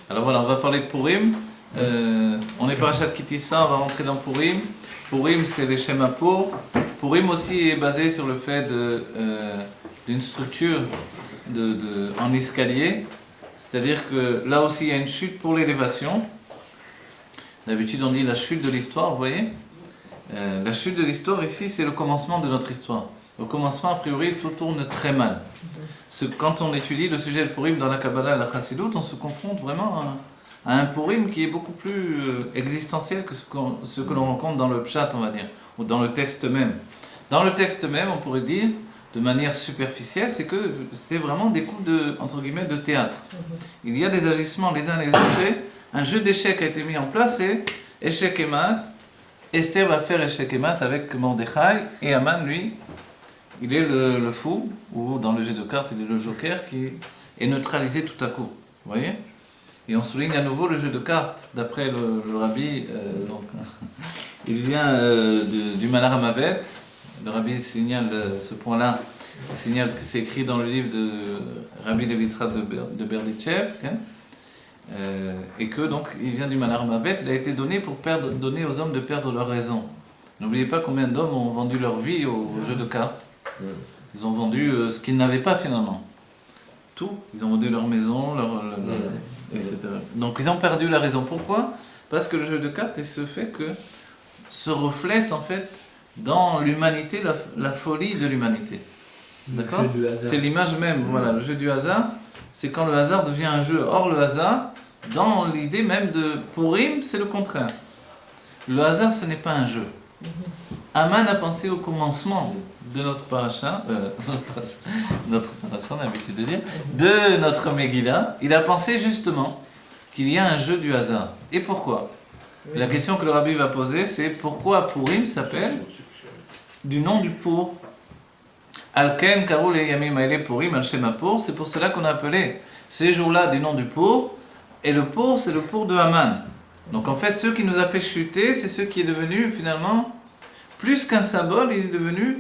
Alors voilà, on va parler de Purim. On est parachat Kitissa, on va rentrer dans Purim. Purim, c'est les schémas pour. Purim aussi est basé sur le fait d'une structure en escalier. C'est-à-dire que là aussi, il y a une chute pour l'élévation. D'habitude, on dit la chute de l'histoire, vous voyez. La chute de l'histoire, ici, c'est le commencement de notre histoire. Au commencement, a priori, tout tourne très mal. Quand on étudie le sujet de Purim dans la Kabbalah et la Chassidut, on se confronte vraiment à un Purim qui est beaucoup plus existentiel que ce que l'on rencontre dans le Pshat, on va dire, ou dans le texte même. Dans le texte même, on pourrait dire, de manière superficielle, c'est que c'est vraiment des coups de, entre guillemets, de théâtre. Il y a des agissements les uns les autres, et un jeu d'échecs a été mis en place, et échec et mat. Esther va faire échec et mat avec Mordechai, et Haman, lui, il est le fou, ou dans le jeu de cartes, il est le joker qui est neutralisé tout à coup. Vous voyez ? Et on souligne à nouveau le jeu de cartes, d'après le rabbi, donc, il vient du Manar Hamavet. Le rabbi signale ce point-là, il signale que c'est écrit dans le livre de Rabbi Levitzrat de Berditchev, et que donc il vient du Manar Hamavet, il a été donné pour donner aux hommes de perdre leur raison. N'oubliez pas combien d'hommes ont vendu leur vie au jeu de cartes. Ils ont vendu ce qu'ils n'avaient pas finalement. Tout. Ils ont vendu leur maison, etc. Donc ils ont perdu la raison. Pourquoi ? Parce que le jeu de cartes se reflète en fait dans l'humanité, la folie de l'humanité. D'accord ? C'est l'image même. Voilà, le jeu du hasard, c'est quand le hasard devient un jeu. Or le hasard, dans l'idée même de Purim, c'est le contraire. Le hasard, ce n'est pas un jeu. Haman a pensé au commencement de notre paracha, on a l'habitude de dire, de notre Megillah, il a pensé justement qu'il y a un jeu du hasard. Et pourquoi ? La question que le rabbi va poser, c'est pourquoi Purim s'appelle du nom du pour. Alken karou le yamim haele Purim al shema pour, c'est pour cela qu'on a appelé ces jours-là du nom du pour, et le pour, c'est le pour de Haman. Donc en fait, ce qui nous a fait chuter, c'est ce qui est devenu finalement, plus qu'un symbole, il est devenu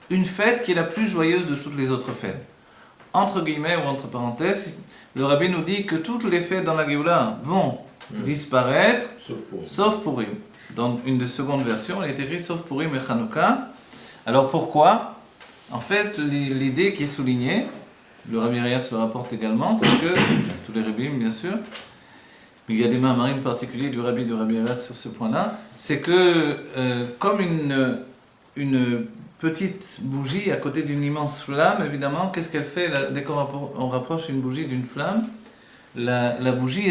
une fête qui est la plus joyeuse de toutes les autres fêtes. Entre guillemets ou entre parenthèses, le rabbi nous dit que toutes les fêtes dans la Géoula vont disparaître, sauf Purim. Dans une de secondes versions, il est écrit sauf Purim et Hanouka. Alors pourquoi ? En fait, l'idée qui est soulignée, le rabbi Rayas le rapporte également, c'est que, tous les rabbins bien sûr, mais il y a des mamarines particuliers du rabbi Rayas sur ce point-là, c'est que comme une petite bougie à côté d'une immense flamme, évidemment, qu'est-ce qu'elle fait dès qu'on rapproche une bougie d'une flamme ? La bougie,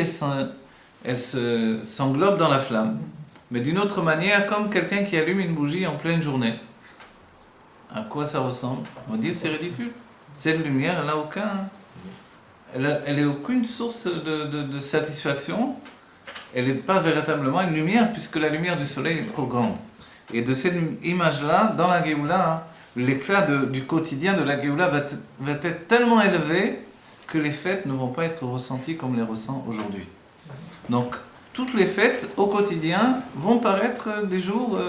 elle s'englobe dans la flamme. Mais d'une autre manière, comme quelqu'un qui allume une bougie en pleine journée. À quoi ça ressemble ? On va dire c'est ridicule. Cette lumière, elle n'a aucune source de satisfaction. Elle n'est pas véritablement une lumière, puisque la lumière du soleil est trop grande. Et de cette image-là, dans la Géoula, l'éclat du quotidien de la Géoula va être tellement élevé que les fêtes ne vont pas être ressenties comme les ressent aujourd'hui. Donc, toutes les fêtes au quotidien vont paraître des jours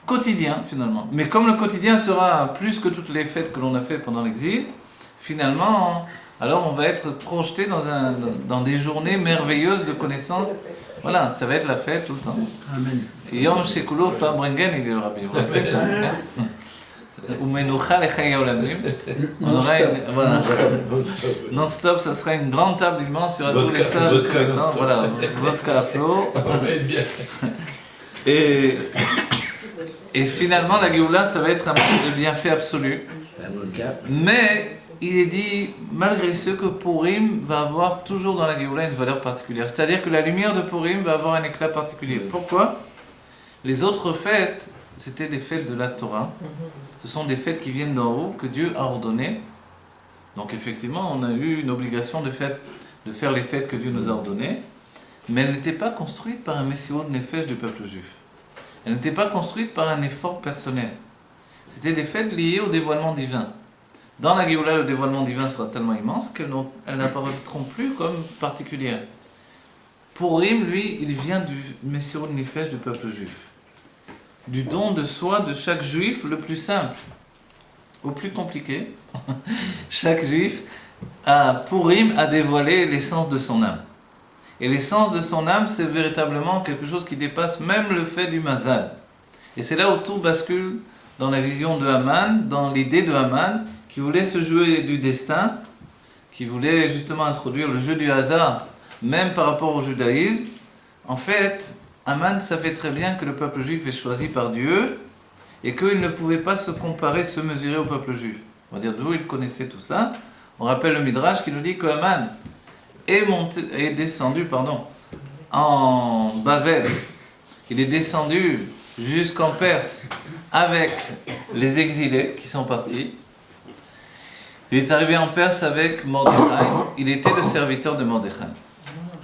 quotidiens finalement. Mais comme le quotidien sera plus que toutes les fêtes que l'on a fait pendant l'exil, finalement, alors on va être projeté dans des journées merveilleuses de connaissances. Voilà, ça va être la fête tout le temps. Amen. Yom Shekulo Fabrengen, il dit le rabbi. Vous rappelez ça ? Ou Menucha Lechaya Olamim. On aura voilà. Non-stop, ça sera une grande table immense sur tous les salles de tout le temps. Voilà, vodka à flot. Et finalement, la Géoula, ça va être un bienfait absolu. Mais il est dit, malgré ce, que Purim va avoir toujours dans la Géoula une valeur particulière. C'est-à-dire que la lumière de Purim va avoir un éclat particulier. Pourquoi ? Les autres fêtes, c'était des fêtes de la Torah. Ce sont des fêtes qui viennent d'en haut, que Dieu a ordonnées. Donc effectivement, on a eu une obligation de faire les fêtes que Dieu nous a ordonnées. Mais elles n'étaient pas construites par un Messiot de Nefesh du peuple juif. Elles n'étaient pas construites par un effort personnel. C'était des fêtes liées au dévoilement divin. Dans la Géoula, le dévoilement divin sera tellement immense qu'elles n'apparaîtront plus comme particulières. Purim, lui, il vient du Messiot de Nefesh du peuple juif. Du don de soi de chaque juif le plus simple au plus compliqué. Chaque juif, Purim, a dévoilé l'essence de son âme. Et l'essence de son âme, c'est véritablement quelque chose qui dépasse même le fait du mazal. Et c'est là où tout bascule dans la vision de Haman, dans l'idée de Haman, qui voulait se jouer du destin, qui voulait justement introduire le jeu du hasard, même par rapport au judaïsme. En fait, Haman savait très bien que le peuple juif est choisi par Dieu et qu'il ne pouvait pas se comparer, se mesurer au peuple juif. On va dire d'où il connaissait tout ça. On rappelle le Midrash qui nous dit que Haman est descendu en Bavel. Il est descendu jusqu'en Perse avec les exilés qui sont partis. Il est arrivé en Perse avec Mordechai. Il était le serviteur de Mordechai.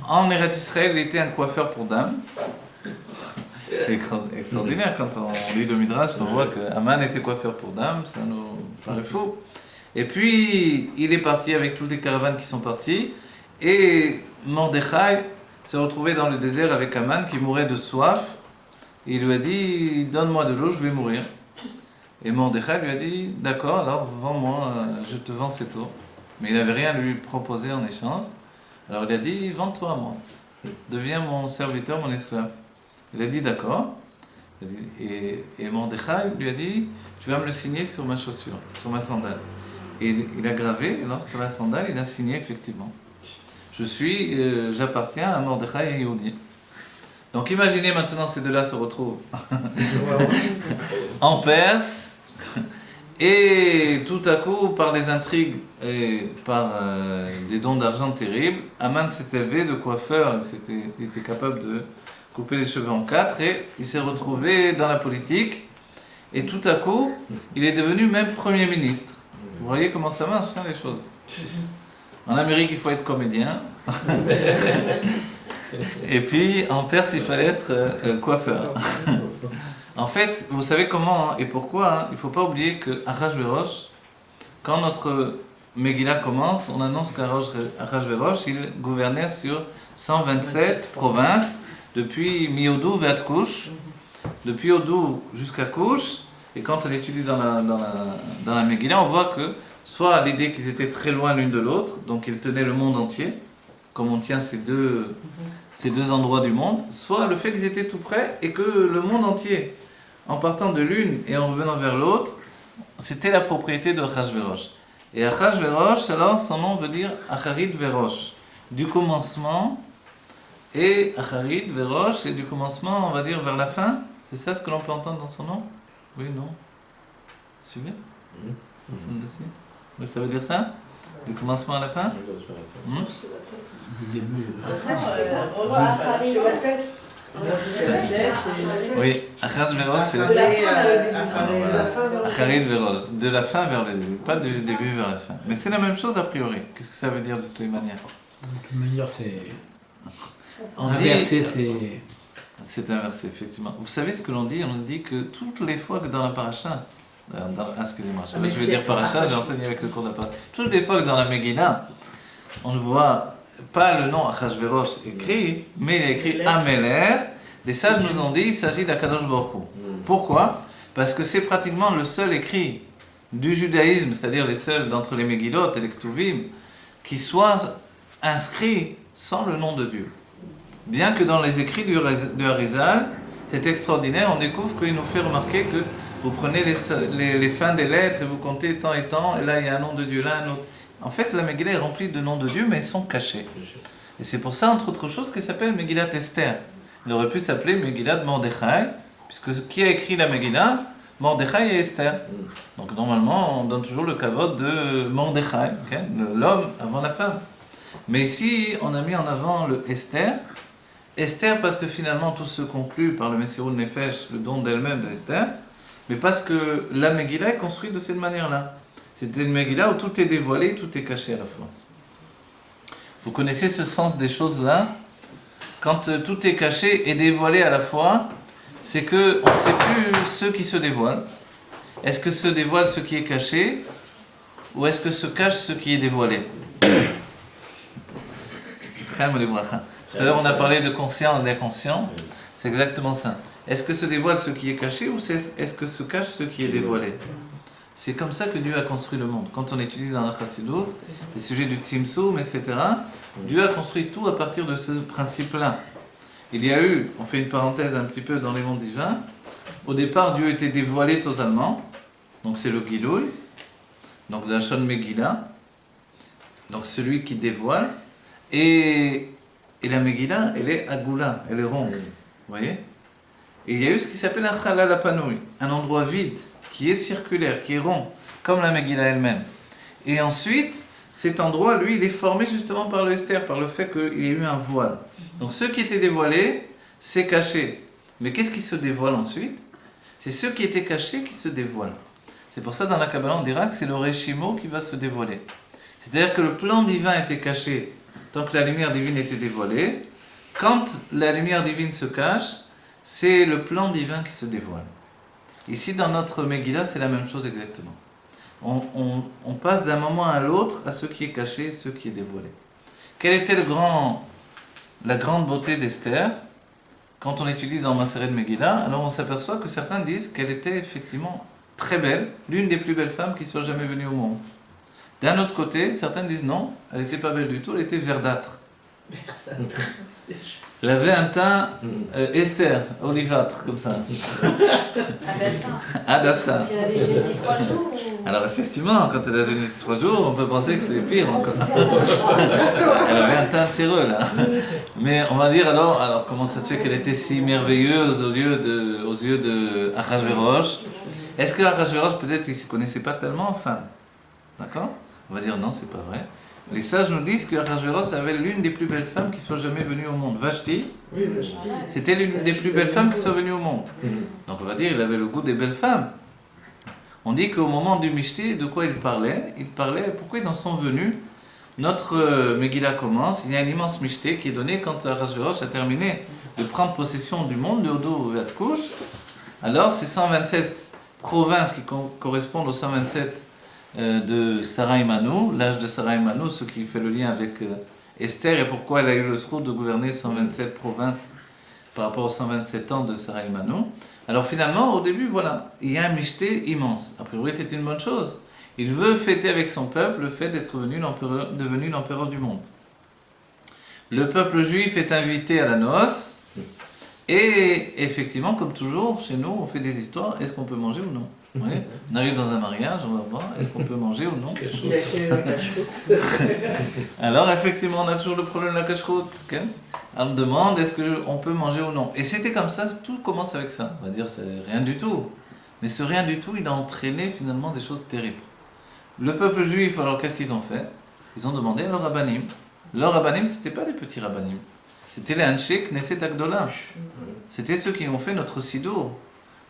En Eretz Israël, il était un coiffeur pour dames. C'est extraordinaire quand on lit le Midrash, on voit que Haman était coiffeur pour dames, ça nous paraît fou. Et puis, il est parti avec toutes les caravanes qui sont parties, et Mordechai s'est retrouvé dans le désert avec Haman qui mourait de soif. Il lui a dit, donne-moi de l'eau, je vais mourir. Et Mordechai lui a dit, d'accord, alors vends-moi, je te vends cette eau. Mais il n'avait rien à lui proposer en échange. Alors il a dit, vends-toi à moi, deviens mon serviteur, mon esclave. Il a dit, d'accord. Et Mordechai lui a dit, tu vas me le signer sur ma chaussure, sur ma sandale. Et il a gravé, alors sur la sandale, il a signé effectivement. J'appartiens à Mordechai et Yehudi. Donc imaginez maintenant ces deux-là se retrouvent en Perse, et tout à coup, par des intrigues et par des dons d'argent terribles, Haman s'est élevé de coiffeur, il était capable de couper les cheveux en quatre, et il s'est retrouvé dans la politique, et tout à coup, il est devenu même Premier ministre. Vous voyez comment ça marche, hein, les choses. En Amérique, il faut être comédien. Et puis, en Perse, il fallait être coiffeur. En fait, vous savez comment et pourquoi, il ne faut pas oublier que Achashverosh, quand notre Megillah commence, on annonce qu'Achashverosh, il gouvernait sur 127 provinces, depuis Mi-Odou vers Kush, depuis Odou jusqu'à Kush. Et quand on étudie dans la Megillah, on voit que soit l'idée qu'ils étaient très loin l'une de l'autre, donc ils tenaient le monde entier, comme on tient ces deux endroits du monde, soit le fait qu'ils étaient tout près et que le monde entier, en partant de l'une et en revenant vers l'autre, c'était la propriété de Achashverosh. Et Achashverosh, alors, son nom veut dire Acharit Verosh, du commencement, et Acharit Verosh, c'est du commencement, on va dire, vers la fin. C'est ça ce que l'on peut entendre dans son nom? Oui, non? Suivez? Oui, ça veut dire ça? Du commencement à la fin? Du début. Oui, Achashverosh, c'est Acharit Verosh, de la fin vers le début, pas du début vers la fin. Mais c'est la même chose a priori. Qu'est-ce que ça veut dire de toutes les manières? De toute manière, c'est inversé, c'est... C'est inversé, effectivement. Vous savez ce que l'on dit? On dit que toutes les fois que dans la paracha, excusez-moi, je vais dire paracha, j'ai enseigné avec le cours de la paracha. Toutes les fois que dans la Megillah, on ne voit pas le nom Achashverosh écrit, mais il est écrit Améler. Les sages nous ont dit qu'il s'agit d'Akadosh Baruch Hu. Pourquoi? Parce que c'est pratiquement le seul écrit du judaïsme, c'est-à-dire les seuls d'entre les Megillot et les Ktuvim, qui soit inscrit sans le nom de Dieu. Bien que dans les écrits de Harizal, c'est extraordinaire, on découvre qu'il nous fait remarquer que vous prenez les fins des lettres et vous comptez tant et tant, et là il y a un nom de Dieu, là un autre. En fait, la Megillah est remplie de noms de Dieu, mais ils sont cachés. Et c'est pour ça, entre autres choses, qu'elle s'appelle Megillat Esther. Il aurait pu s'appeler Megillat de Mordechai, puisque qui a écrit la Megillah? Mordechai et Esther. Donc normalement, on donne toujours le kavod de Mordechai, okay? L'homme avant la femme. Mais ici, on a mis en avant le Esther. Esther parce que finalement tout se conclut par le Messirut Nefesh, le don d'elle-même d'Esther, mais parce que la Megillah est construite de cette manière-là. C'est une Megillah où tout est dévoilé, tout est caché à la fois. Vous connaissez ce sens des choses-là? Quand tout est caché et dévoilé à la fois, c'est qu'on ne sait plus ce qui se dévoile. Est-ce que se dévoile ce qui est caché, ou est-ce que se cache ce qui est dévoilé? Tout à l'heure, on a parlé de conscient et d'inconscient. C'est exactement ça. Est-ce que se dévoile ce qui est caché ou est-ce que se cache ce qui est dévoilé? C'est comme ça que Dieu a construit le monde. Quand on étudie dans la Chassidut, les sujets du Tzimtzum, etc., Dieu a construit tout à partir de ce principe-là. Il y a eu, on fait une parenthèse un petit peu dans les mondes divins, au départ Dieu était dévoilé totalement, donc c'est le Gilouï, donc la Shon Megillah, donc celui qui dévoile, et la Megillah, elle est Agoula, elle est ronde, vous voyez. Et il y a eu ce qui s'appelle un Chalal Apanoui, un endroit vide, qui est circulaire, qui est rond, comme la Megillah elle-même. Et ensuite, cet endroit, lui, il est formé justement par le Esther, par le fait qu'il y a eu un voile. Donc ce qui était dévoilé, c'est caché. Mais qu'est-ce qui se dévoile ensuite? C'est ce qui était caché qui se dévoile. C'est pour ça, dans la Kabbalah, on dira que c'est le Réchimo qui va se dévoiler. C'est-à-dire que le plan divin était caché tant que la lumière divine était dévoilée. Quand la lumière divine se cache, c'est le plan divin qui se dévoile. Ici, dans notre Megillah, c'est la même chose exactement. On passe d'un moment à l'autre à ce qui est caché, ce qui est dévoilé. Quelle était la grande beauté d'Esther? Quand on étudie dans Maseret Megillah, alors on s'aperçoit que certains disent qu'elle était effectivement très belle, l'une des plus belles femmes qui soit jamais venue au monde. D'un autre côté, certains disent non, elle n'était pas belle du tout, elle était verdâtre. Elle avait un teint Esther, olivâtre, comme ça. Adassa. Alors effectivement, quand elle a jeûné 3 jours, on peut penser que c'est pire encore. Elle avait un teint terreux là. Mais on va dire alors comment ça se fait qu'elle était si merveilleuse aux yeux de Achashverosh? Est-ce que Achashverosh peut-être il ne se connaissait pas tellement en femme? D'accord? On va dire non, c'est pas vrai. Les sages nous disent que Achashverosh avait l'une des plus belles femmes qui soit jamais venue au monde. Vashti, c'était l'une des plus belles femmes qui soit venue au monde. Donc on va dire qu'il avait le goût des belles femmes. On dit qu'au moment du Mishti, de quoi il parlait, pourquoi ils en sont venus. Notre Megillah commence, il y a un immense Mishti qui est donné quand Achashverosh a terminé de prendre possession du monde, de Hodo et Atkouch. Alors ces 127 provinces qui correspondent aux 127 de Sarah Imanou, l'âge de Sarah Imanou, ce qui fait le lien avec Esther et pourquoi elle a eu le sroud de gouverner 127 provinces par rapport aux 127 ans de Sarah Imanou. Alors finalement, au début, voilà, il y a un mishté immense. A priori, c'est une bonne chose. Il veut fêter avec son peuple le fait d'être devenu l'empereur du monde. Le peuple juif est invité à la noce et effectivement, comme toujours, chez nous, on fait des histoires. Est-ce qu'on peut manger ou non? Oui. On arrive dans un mariage, on va voir, est-ce qu'on peut manger ou non? Alors effectivement, on a toujours le problème de la cacheroute. Okay? On me demande, est-ce qu'on peut manger ou non? Et c'était comme ça, tout commence avec ça. On va dire, c'est rien du tout. Mais ce rien du tout, il a entraîné finalement des choses terribles. Le peuple juif, alors qu'est-ce qu'ils ont fait? Ils ont demandé à leurs rabbanim. Leurs rabbanim, ce n'étaient pas des petits rabbanim. C'était les Anshe Knesset Agdola. C'était ceux qui ont fait notre Sidour.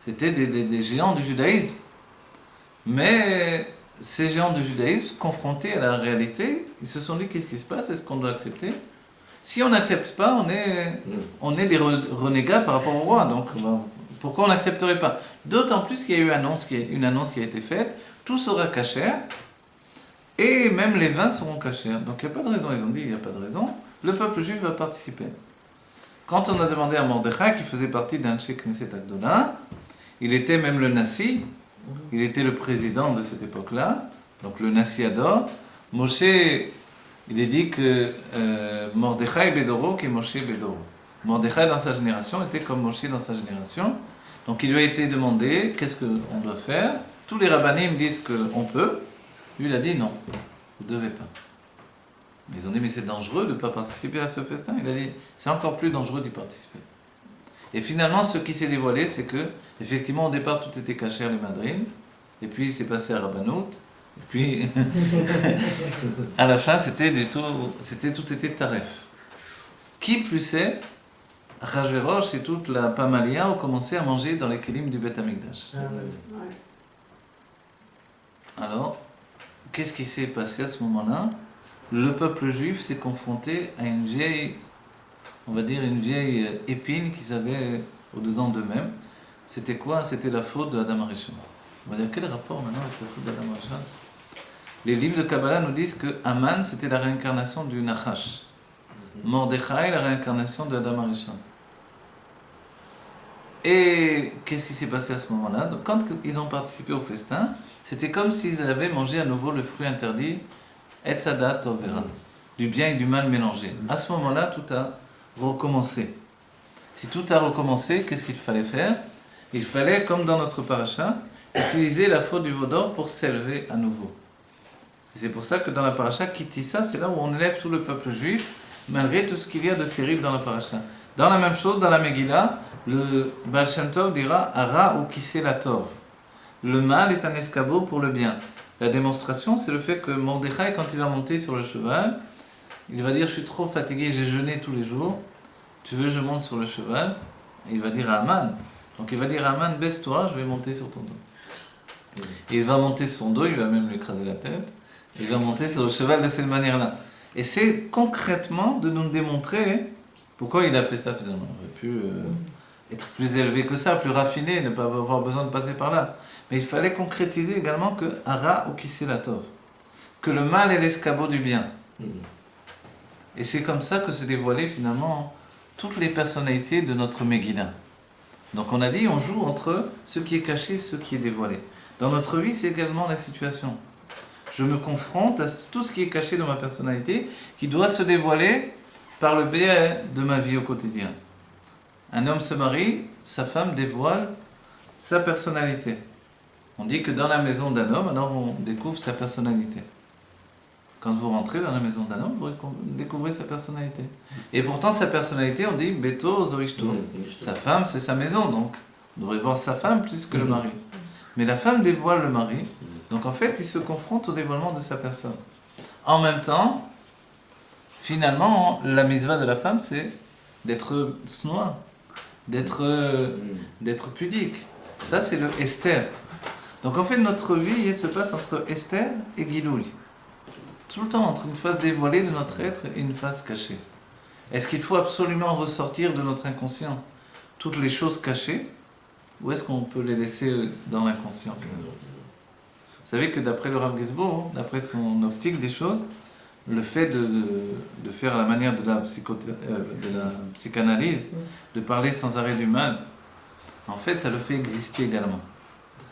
C'était des géants du judaïsme. Mais ces géants du judaïsme, confrontés à la réalité, ils se sont dit qu'est-ce qui se passe, est-ce qu'on doit accepter? Si on n'accepte pas, on est des renégats par rapport au roi. Donc pourquoi on n'accepterait pas? D'autant plus qu'il y a eu une annonce qui a été faite, tout sera cachère, et même les vins seront cachers. Donc il n'y a pas de raison, ils ont dit il n'y a pas de raison. Le peuple juif va participer. Quand on a demandé à Mordechai, qui faisait partie d'un Knesset Knesset Agdola, il était même le Nassi, il était le président de cette époque-là, donc le Nassi Ador. Moshe, il est dit que Mordechai Bedoro qui est Moshe Bedoro. Mordechai dans sa génération était comme Moshe dans sa génération. Donc il lui a été demandé qu'est-ce qu'on doit faire. Tous les rabbanim disent qu'on peut. Lui il a dit non, vous ne devez pas. Mais ils ont dit mais c'est dangereux de ne pas participer à ce festin. Il a dit c'est encore plus dangereux d'y participer. Et finalement, ce qui s'est dévoilé, c'est que, effectivement, au départ, tout était caché à les madrines, et puis c'est passé à Rabbanout, et puis, à la fin, tout était taref. Qui plus est, Achashverosh et toute la Pamalia ont commencé à manger dans les kelim du Beth Amikdash. Alors, qu'est-ce qui s'est passé à ce moment-là? Le peuple juif s'est confronté à une vieille épine qu'ils avaient au-dedans d'eux-mêmes. C'était quoi? C'était la faute de Adam Arishon. On va dire, quel rapport maintenant avec la faute d'Adam Arishon? Les livres de Kabbalah nous disent que Aman, c'était la réincarnation du Nachash. Mordechai, la réincarnation de Adam Arishon. Et qu'est-ce qui s'est passé à ce moment-là? Donc, quand ils ont participé au festin, c'était comme s'ils avaient mangé à nouveau le fruit interdit, Etz Hadat Tovera, du bien et du mal mélangés. À ce moment-là, tout a recommencé. Si tout a recommencé, qu'est-ce qu'il fallait faire? Il fallait, comme dans notre paracha, utiliser la faute du veau d'or pour s'élever à nouveau. Et c'est pour ça que dans la paracha, Kitissa, c'est là où on élève tout le peuple juif, malgré tout ce qu'il y a de terrible dans la paracha. Dans la même chose, dans la Megillah, le Baal Shem Tov dira Ara ou Kissé la Tov. Le mal est un escabeau pour le bien. La démonstration, c'est le fait que Mordechai, quand il va monter sur le cheval, il va dire je suis trop fatigué, j'ai jeûné tous les jours, tu veux je monte sur le cheval? Et il va dire à Haman. Donc il va dire à Haman, baisse-toi, je vais monter sur ton dos. Et il va monter sur son dos, il va même lui écraser la tête, il va monter sur le cheval de cette manière-là. Et c'est concrètement de nous démontrer pourquoi il a fait ça finalement. Il aurait pu être plus élevé que ça, plus raffiné, ne pas avoir besoin de passer par là. Mais il fallait concrétiser également que Ara ou Kissé la Tov, que le mal est l'escabeau du bien. Et c'est comme ça que se dévoilaient finalement toutes les personnalités de notre Megillah. Donc on a dit, on joue entre ce qui est caché et ce qui est dévoilé. Dans notre vie, c'est également la situation. Je me confronte à tout ce qui est caché dans ma personnalité, qui doit se dévoiler par le biais de ma vie au quotidien. Un homme se marie, sa femme dévoile sa personnalité. On dit que dans la maison d'un homme, alors on découvre sa personnalité. Quand vous rentrez dans la maison d'un homme, vous découvrez sa personnalité. Et pourtant, sa personnalité, on dit Beto Zorishto. Sa femme, c'est sa maison, donc on devrait voir sa femme plus que le mari. Mais la femme dévoile le mari, donc en fait, il se confronte au dévoilement de sa personne. En même temps, finalement, la mitzvah de la femme, c'est d'être snois, d'être pudique. Ça, c'est le Esther. Donc en fait, notre vie elle se passe entre Esther et Giloui. Tout le temps entre une face dévoilée de notre être et une face cachée. Est-ce qu'il faut absolument ressortir de notre inconscient toutes les choses cachées, ou est-ce qu'on peut les laisser dans l'inconscient finalement? Vous savez que d'après le Rav Gizbo, d'après son optique des choses, le fait de faire à la manière de la psychanalyse, de parler sans arrêt du mal, en fait ça le fait exister également.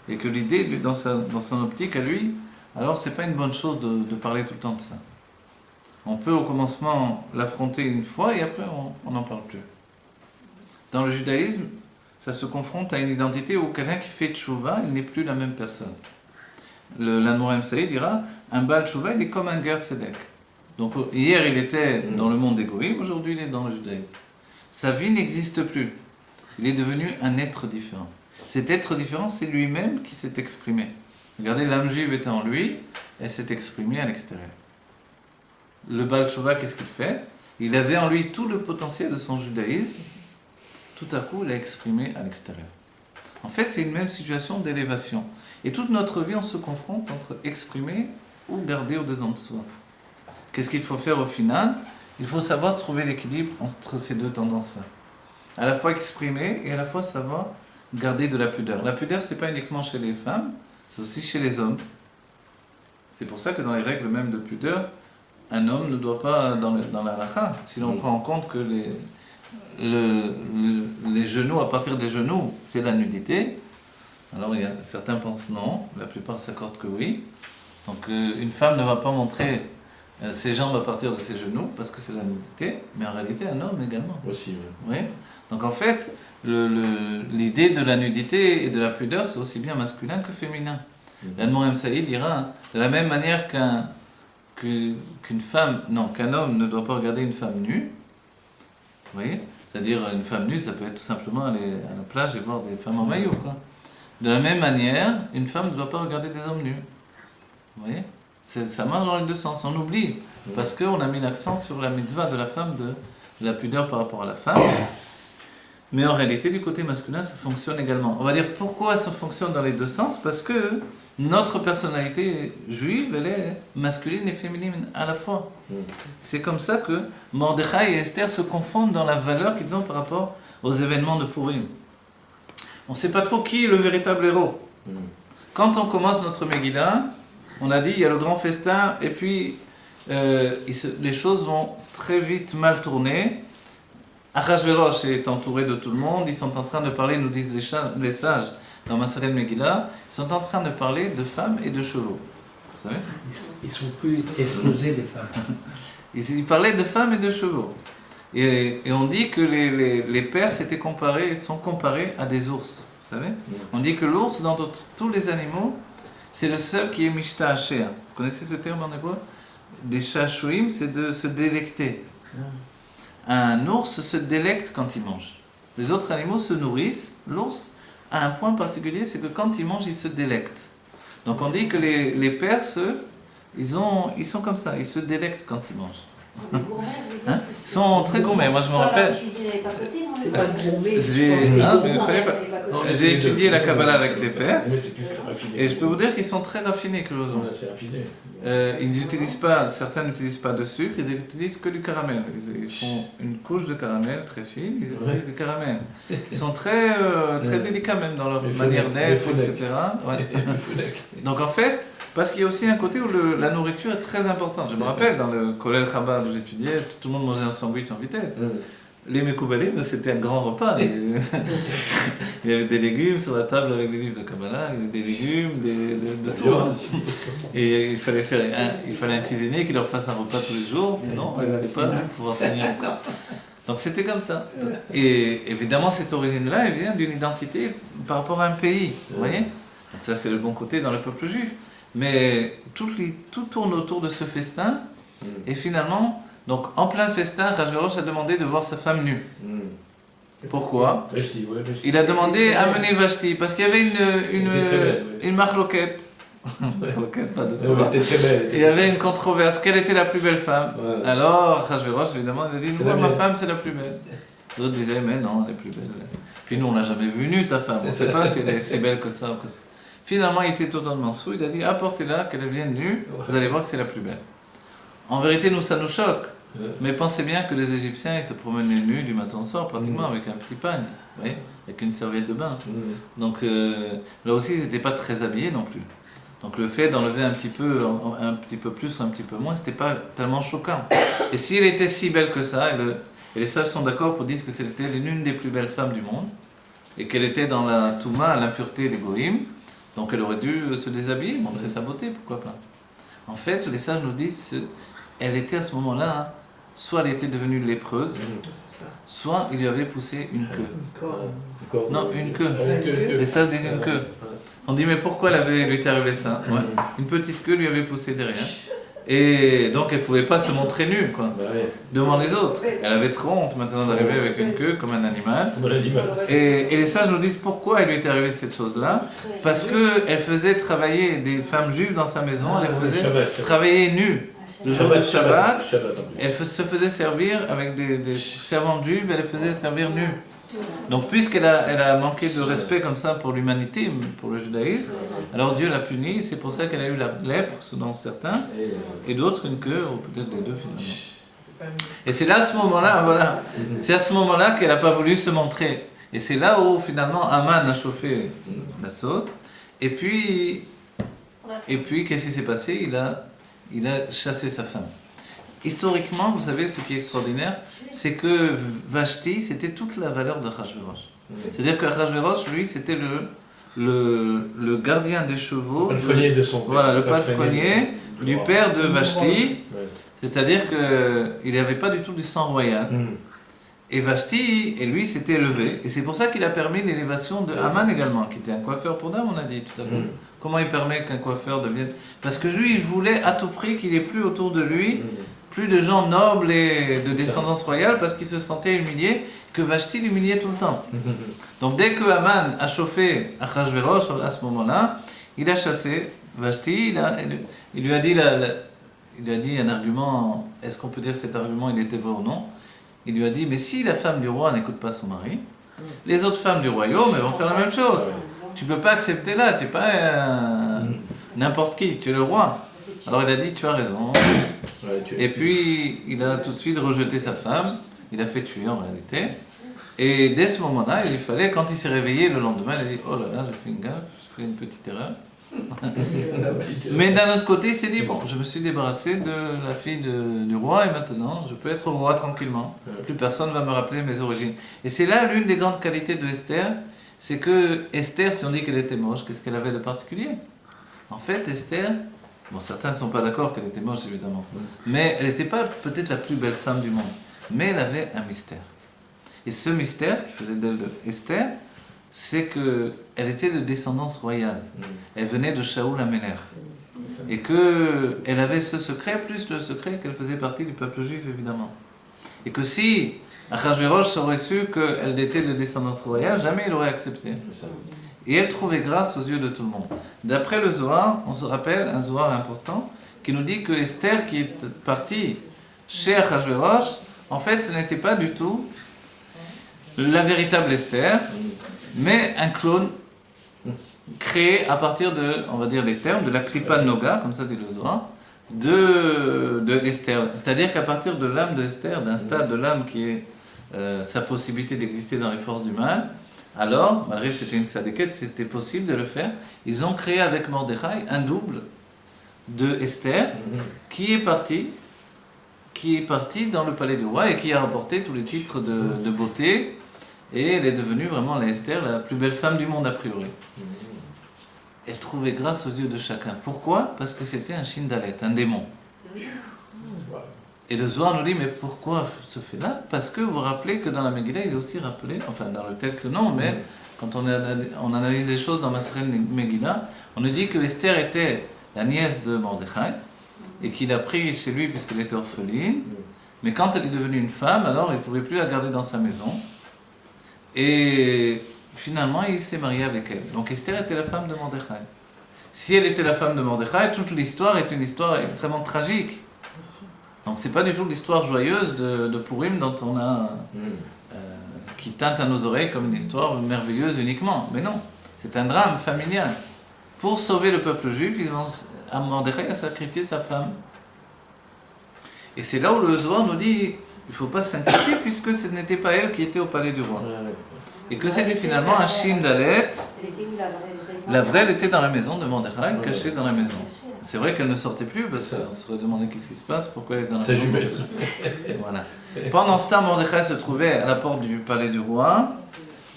Et que l'idée, dans son optique à lui, alors c'est pas une bonne chose de parler tout le temps de ça. On peut au commencement l'affronter une fois et après on n'en parle plus. Dans le judaïsme, ça se confronte à une identité où quelqu'un qui fait tchouva, il n'est plus la même personne. L'Anmorim Saïd dira, un Baal tchouva, il est comme un Ger Tzedek. Donc hier il était dans le monde des goïms, aujourd'hui il est dans le judaïsme. Sa vie n'existe plus. Il est devenu un être différent. Cet être différent, c'est lui-même qui s'est exprimé. Regardez, l'âme juive était en lui, elle s'est exprimée à l'extérieur. Le Baal Tshuva, qu'est-ce qu'il fait? Il avait en lui tout le potentiel de son judaïsme, tout à coup, il l'a exprimé à l'extérieur. En fait, c'est une même situation d'élévation. Et toute notre vie, on se confronte entre exprimer ou garder au-dedans de soi. Qu'est-ce qu'il faut faire au final? Il faut savoir trouver l'équilibre entre ces deux tendances-là. À la fois exprimer et à la fois savoir garder de la pudeur. La pudeur, c'est pas uniquement chez les femmes, c'est aussi chez les hommes. C'est pour ça que dans les règles même de pudeur, un homme ne doit pas, dans la halakha, si l'on prend en compte que les genoux, à partir des genoux, c'est la nudité, alors certains pensent non, la plupart s'accordent que oui. Donc une femme ne va pas montrer ses jambes à partir de ses genoux, parce que c'est la nudité, mais en réalité un homme également. Aussi, oui. Donc en fait, l'idée de la nudité et de la pudeur, c'est aussi bien masculin que féminin. L'Anmorim Saïd dira, de la même manière qu'un homme ne doit pas regarder une femme nue, vous voyez, c'est-à-dire une femme nue, ça peut être tout simplement aller à la plage et voir des femmes en maillot, quoi. De la même manière, une femme ne doit pas regarder des hommes nus. Vous voyez, ça marche dans les deux sens, on oublie, parce qu'on a mis l'accent sur la mitzvah de la femme, de la pudeur par rapport à la femme. Mais en réalité, du côté masculin, ça fonctionne également. On va dire pourquoi ça fonctionne dans les deux sens, parce que notre personnalité juive, elle est masculine et féminine à la fois. C'est comme ça que Mordechai et Esther se confondent dans la valeur qu'ils ont par rapport aux événements de Purim. On ne sait pas trop qui est le véritable héros. Quand on commence notre Megillah, on a dit il y a le grand festin, et puis les choses vont très vite mal tourner. Achashverosh est entouré de tout le monde, ils sont en train de parler, nous disent les sages, dans Maseret Megillah, ils sont en train de parler de femmes et de chevaux. Vous savez ? Ils sont plus exposés, les femmes. Ils parlaient de femmes et de chevaux. Et on dit que les Perses sont comparés à des ours. Vous savez ? On dit que l'ours, dans tous les animaux, c'est le seul qui est mishta hashea. Vous connaissez ce terme en hébreu ? Des shashouim, c'est de se délecter. Un ours se délecte quand il mange. Les autres animaux se nourrissent. L'ours a un point particulier, c'est que quand il mange, il se délecte. Donc on dit que les Perses, ils sont comme ça, ils se délectent quand ils mangent. Hein? Ils sont très gourmets, moi je me rappelle. J'ai étudié la Kabbalah avec des Perses, et je peux vous dire qu'ils sont très raffinés, curieusement. Certains n'utilisent pas de sucre, ils utilisent que du caramel. Ils font une couche de caramel très fine, ils utilisent du caramel. Ils sont très délicats même dans leur manière d'être, etc. Ouais. Donc en fait, parce qu'il y a aussi un côté où la nourriture est très importante. Je me rappelle, dans le Kollel Chabad où j'étudiais, tout le monde mangeait un sandwich en vitesse. Les Mekoubalim, c'était un grand repas. Il y avait des légumes sur la table avec des livres de Kabbalah, il y avait des légumes, de tout. Et il fallait un cuisinier qui leur fasse un repas tous les jours, sinon ils n'allaient pas pouvoir tenir encore. Donc c'était comme ça. Et évidemment, cette origine-là, elle vient d'une identité par rapport à un pays. Vous voyez ? Donc ça, c'est le bon côté dans le peuple juif. Mais tout tourne autour de ce festin, et finalement, donc en plein festin, Achashverosh a demandé de voir sa femme nue. Pourquoi ? Il a demandé amener Vashti, parce qu'il y avait une marloquette. Pas de tout. Il y avait une controverse. Quelle était la plus belle femme ? Alors Achashverosh, évidemment, il a dit, moi, ma femme, c'est la plus belle. D'autres disaient, mais non, elle est plus belle. Puis nous, on n'a jamais vu nue ta femme. On ne sait pas si elle est si belle que ça. Finalement, il était totalement sous. Il a dit, apportez-la, qu'elle vienne nue. Vous allez voir que c'est la plus belle. En vérité, ça nous choque. Mais pensez bien que les Égyptiens, ils se promenaient nus du matin au soir, pratiquement avec un petit pagne, vous voyez, avec une serviette de bain. Donc là aussi, ils n'étaient pas très habillés non plus. Donc le fait d'enlever un petit peu plus ou un petit peu moins, c'était pas tellement choquant. Et si elle était si belle que ça, et les sages sont d'accord pour dire que c'était l'une des plus belles femmes du monde, et qu'elle était dans la Touma, l'impureté des Goïm, donc elle aurait dû se déshabiller, montrer sa beauté, pourquoi pas. En fait, les sages nous disent, elle était à ce moment-là, soit elle était devenue lépreuse, soit il lui avait poussé une queue. Non, une queue. Les sages disent une queue. On dit, mais pourquoi lui était arrivé ça ? Une petite queue lui avait poussé derrière. Et donc elle ne pouvait pas se montrer nue, quoi, devant les autres. Elle avait trop honte maintenant d'arriver avec une queue comme un animal. Et les sages nous disent pourquoi il lui était arrivé cette chose-là. Parce qu'elle faisait travailler des femmes juives dans sa maison, elle les faisait travailler nues. Le jour de Shabbat, elle se faisait servir avec des servantes juives, elle les faisait servir nues. Donc puisqu'elle a manqué de respect comme ça pour l'humanité, pour le judaïsme, alors Dieu l'a punie, c'est pour ça qu'elle a eu la lèpre, selon certains, et d'autres une queue, ou peut-être les deux finalement. Et c'est là, à ce moment-là, voilà, c'est à ce moment-là qu'elle n'a pas voulu se montrer. Et c'est là où finalement Aman a chauffé la sauce, et puis qu'est-ce qui s'est passé ? Il a chassé sa femme. Historiquement, vous savez, ce qui est extraordinaire, c'est que Vashti, c'était toute la valeur de Achashverosh. C'est-à-dire que Achashverosh, lui, c'était le gardien des chevaux, le palefrenier du père de Vashti. C'est-à-dire qu'il n'avait pas du tout du sang royal. Et Vashti, et lui, s'était élevé. Et c'est pour ça qu'il a permis l'élévation de Haman également, qui était un coiffeur pour dames, on a dit tout à l'heure. Comment il permet qu'un coiffeur devienne... Parce que lui, il voulait à tout prix qu'il n'y ait plus autour de lui plus de gens nobles et de descendance royale, parce qu'il se sentait humilié, que Vashti l'humiliait tout le temps. Donc dès que Haman a chauffé Achashverosh à ce moment-là, il a chassé Vashti, il lui a dit un argument, est-ce qu'on peut dire que cet argument il était vrai ou non ? Il lui a dit, mais si la femme du roi n'écoute pas son mari, les autres femmes du royaume, elles vont faire la même chose. Tu ne peux pas accepter là, tu n'es pas n'importe qui, tu es le roi. Alors il a dit, tu as raison. Et puis il a tout de suite rejeté sa femme, il a fait tuer en réalité. Et dès ce moment-là, il fallait, quand il s'est réveillé le lendemain, il a dit, oh là là, j'ai fait une gaffe, j'ai fait une petite erreur. Mais d'un autre côté, il s'est dit, bon, je me suis débarrassé de la fille du roi et maintenant, je peux être roi tranquillement. Plus personne ne va me rappeler mes origines. Et c'est là l'une des grandes qualités de Esther, c'est que Esther, si on dit qu'elle était moche, qu'est-ce qu'elle avait de particulier? En fait, Esther, bon, certains ne sont pas d'accord qu'elle était moche, évidemment, mais elle n'était pas peut-être la plus belle femme du monde, mais elle avait un mystère. Et ce mystère qui faisait d'elle Esther, c'est qu'elle était de descendance royale. Elle venait de Shaoul Améler. Et qu'elle avait ce secret, plus le secret qu'elle faisait partie du peuple juif, évidemment. Et que si Achashverosh aurait su qu'elle était de descendance royale, jamais il aurait accepté. Et elle trouvait grâce aux yeux de tout le monde. D'après le Zohar, on se rappelle, un Zohar important, qui nous dit que Esther, qui est partie chez Achashverosh, en fait, ce n'était pas du tout la véritable Esther, mais un clone créé à partir de, on va dire les termes, de la Klippa Noga, comme ça dit le Zohar, de Esther. C'est-à-dire qu'à partir de l'âme de Esther, d'un stade de l'âme qui est sa possibilité d'exister dans les forces du mal, alors, malgré que c'était une sadéquette, c'était possible de le faire. Ils ont créé avec Mordechai un double de Esther qui est parti dans le palais du roi et qui a remporté tous les titres de beauté. Et elle est devenue vraiment la Esther, la plus belle femme du monde a priori. Elle trouvait grâce aux yeux de chacun. Pourquoi? Parce que c'était un Shindalet, un démon. Et le Zohar nous dit, mais pourquoi ce fait-là? Parce que vous vous rappelez que dans la Megillah, il est aussi rappelé, enfin dans le texte non, mais quand on analyse les choses dans Maseret Megillah, on nous dit que Esther était la nièce de Mordechai, et qu'il a pris chez lui puisqu'elle était orpheline, mais quand elle est devenue une femme, alors il ne pouvait plus la garder dans sa maison. Et finalement, il s'est marié avec elle. Donc Esther était la femme de Mordechai. Si elle était la femme de Mordechai, toute l'histoire est une histoire extrêmement tragique. Donc c'est pas du tout l'histoire joyeuse de Purim dont on a qui teinte à nos oreilles comme une histoire merveilleuse uniquement. Mais non, c'est un drame familial. Pour sauver le peuple juif, Mordechai a sacrifié sa femme. Et c'est là où le Zohar nous dit il ne faut pas s'inquiéter puisque ce n'était pas elle qui était au palais du roi. Et que c'était finalement un Shindalet. La vraie, elle était dans la maison de Mordechai, cachée dans la maison. C'est vrai qu'elle ne sortait plus parce qu'on se serait demandé qu'est-ce qui se passe, pourquoi elle est dans la maison. Sa jumelle. Voilà. Pendant ce temps, Mordechai se trouvait à la porte du palais du roi,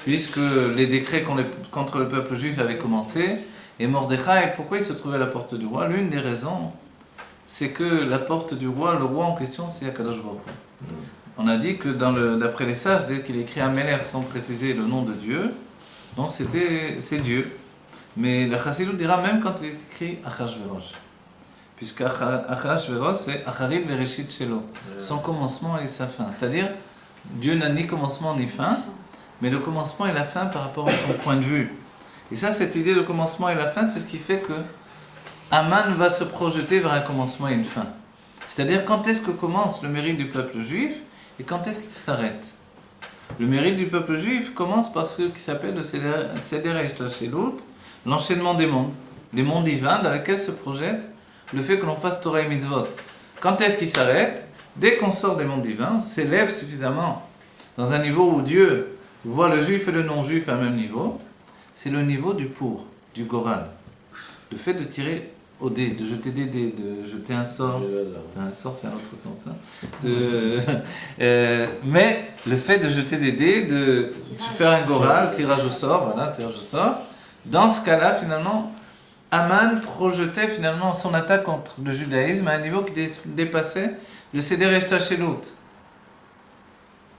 puisque les décrets contre le peuple juif avaient commencé. Et Mordechai, pourquoi il se trouvait à la porte du roi? L'une des raisons, c'est que la porte du roi, le roi en question, c'est Akadosh Baruch Hu. On a dit que d'après les sages, dès qu'il écrit Améler sans préciser le nom de Dieu, donc c'est Dieu. Mais la Chassidut dira même quand il est écrit Achashverosh. Puisque Achashverosh c'est Acharit Vereshit Shelo, son commencement et sa fin. C'est-à-dire, Dieu n'a ni commencement ni fin, mais le commencement et la fin par rapport à son point de vue. Et ça, cette idée de commencement et la fin, c'est ce qui fait que Aman va se projeter vers un commencement et une fin. C'est-à-dire, quand est-ce que commence le mérite du peuple juif et quand est-ce qu'il s'arrête? Le mérite du peuple juif commence par ce qui s'appelle le Seder Hashtashlut, l'enchaînement des mondes, les mondes divins dans lesquels se projette le fait que l'on fasse Torah et Mitzvot. Quand est-ce qu'il s'arrête? Dès qu'on sort des mondes divins, on s'élève suffisamment dans un niveau où Dieu voit le juif et le non-juif à un même niveau. C'est le niveau du pour, du Goral. Le fait de tirer au dé, de jeter des dés, de jeter un sort. Un sort, c'est un autre sens. Mais le fait de jeter des dés, de faire un Goral, tirage au sort, voilà, tirage au sort. Dans ce cas-là, finalement, Aman projetait finalement son attaque contre le judaïsme à un niveau qui dépassait le Seder Hashtashlut.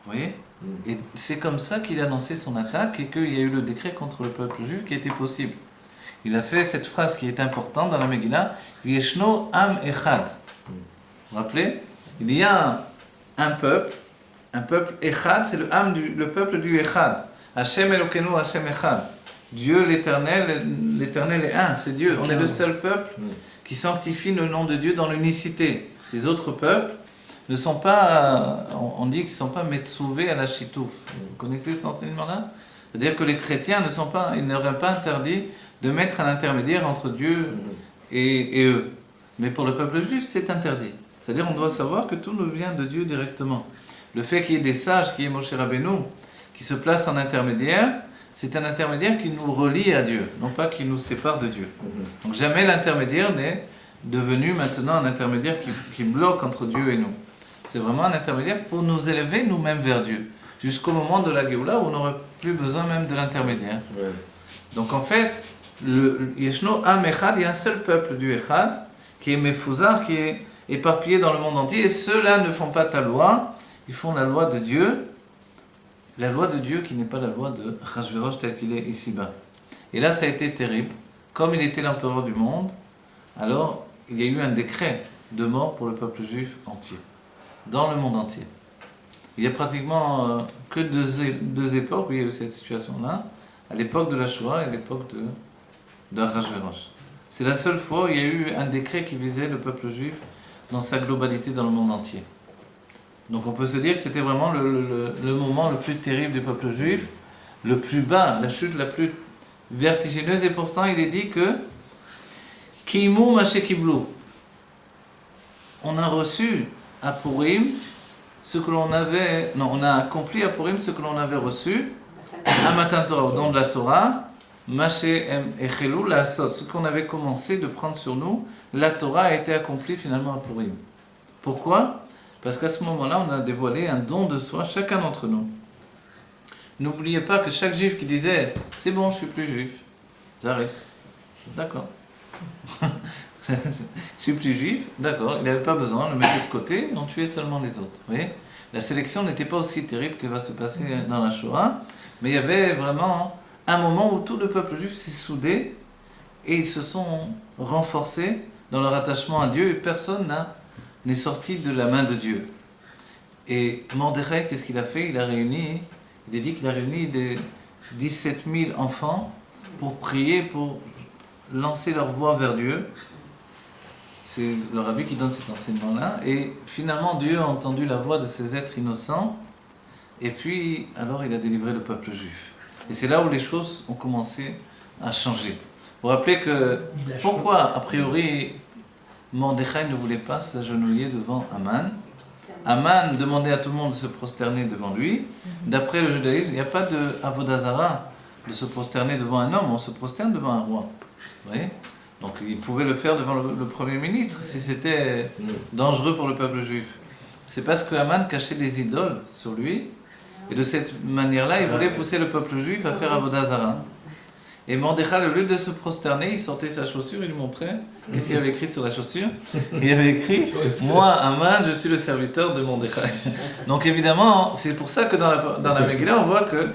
Vous voyez? Et c'est comme ça qu'il a lancé son attaque et qu'il y a eu le décret contre le peuple juif qui était possible. Il a fait cette phrase qui est importante dans la Megillah, Yeshno Am Echad. Vous vous rappelez? Il y a un peuple Echad, c'est le peuple du Echad. Hashem Elokenu, Hashem Echad. Dieu l'éternel est un, c'est Dieu. On est le seul peuple qui sanctifie le nom de Dieu dans l'unicité. Les autres peuples ne sont pas, on dit qu'ils ne sont pas metsouvés à la chitouf. Vous connaissez cet enseignement-là? C'est-à-dire que les chrétiens ils n'auraient pas interdit de mettre un intermédiaire entre Dieu et eux. Mais pour le peuple juif, c'est interdit. C'est-à-dire on doit savoir que tout nous vient de Dieu directement. Le fait qu'il y ait des sages, qu'il y ait Moshe Rabbeinu, qui se placent en intermédiaire, c'est un intermédiaire qui nous relie à Dieu, non pas qui nous sépare de Dieu. Donc jamais l'intermédiaire n'est devenu maintenant un intermédiaire qui bloque entre Dieu et nous. C'est vraiment un intermédiaire pour nous élever nous-mêmes vers Dieu, jusqu'au moment de la Géoula où on n'aurait plus besoin même de l'intermédiaire. Ouais. Donc en fait, Yeshno Am Echad, il y a un seul peuple du Echad, qui est Mefouzar, qui est éparpillé dans le monde entier, et ceux-là ne font pas ta loi, ils font la loi de Dieu qui n'est pas la loi de Achashverosh tel qu'il est ici-bas. Et là, ça a été terrible. Comme il était l'empereur du monde, alors il y a eu un décret de mort pour le peuple juif entier, dans le monde entier. Il y a pratiquement que deux époques où il y a eu cette situation-là, à l'époque de la Shoah et à l'époque de Achashverosh. C'est la seule fois où il y a eu un décret qui visait le peuple juif dans sa globalité dans le monde entier. Donc on peut se dire que c'était vraiment le moment le plus terrible du peuple juif, le plus bas, la chute la plus vertigineuse, et pourtant il est dit que Kimu Mashe Kiblou, on a reçu à Purim ce que l'on avait, non, on a accompli à Purim ce que l'on avait reçu à Matan Torah, au don de la Torah, Mashe Echelou Lasot, ce qu'on avait commencé de prendre sur nous, la Torah a été accomplie finalement à Purim. Pourquoi ? Parce qu'à ce moment-là, on a dévoilé un don de soi, chacun d'entre nous. N'oubliez pas que chaque juif qui disait « c'est bon, je suis plus juif, j'arrête ». D'accord. Je suis plus juif, d'accord, il n'avait pas besoin, on le mettait de côté, on tuait seulement les autres. Vous voyez ? La sélection n'était pas aussi terrible que va se passer dans la Shoah, mais il y avait vraiment un moment où tout le peuple juif s'est soudé et ils se sont renforcés dans leur attachement à Dieu et personne n'est sorti de la main de Dieu. Et Mordechai, qu'est-ce qu'il a fait ? Il a dit qu'il a réuni des 17 000 enfants pour prier, pour lancer leur voix vers Dieu. C'est le rabbi qui donne cet enseignement-là. Et finalement, Dieu a entendu la voix de ces êtres innocents. Et puis, alors, il a délivré le peuple juif. Et c'est là où les choses ont commencé à changer. Vous vous rappelez que, pourquoi, a priori, Mordechai ne voulait pas s'agenouiller devant Aman. Aman demandait à tout le monde de se prosterner devant lui. D'après le judaïsme, il n'y a pas de avodah zara de se prosterner devant un homme, on se prosterne devant un roi. Vous voyez ? Donc il pouvait le faire devant le Premier ministre si c'était dangereux pour le peuple juif. C'est parce que Aman cachait des idoles sur lui, et de cette manière-là, il voulait pousser le peuple juif à faire avodah zara. Et Mordechai, au lieu de se prosterner, il sortait sa chaussure, il lui montrait. Qu'est-ce qu'il avait écrit sur la chaussure ? Il avait écrit « Moi, Aman, je suis le serviteur de Mordechai ». Donc évidemment, c'est pour ça que dans la Megillah, on voit que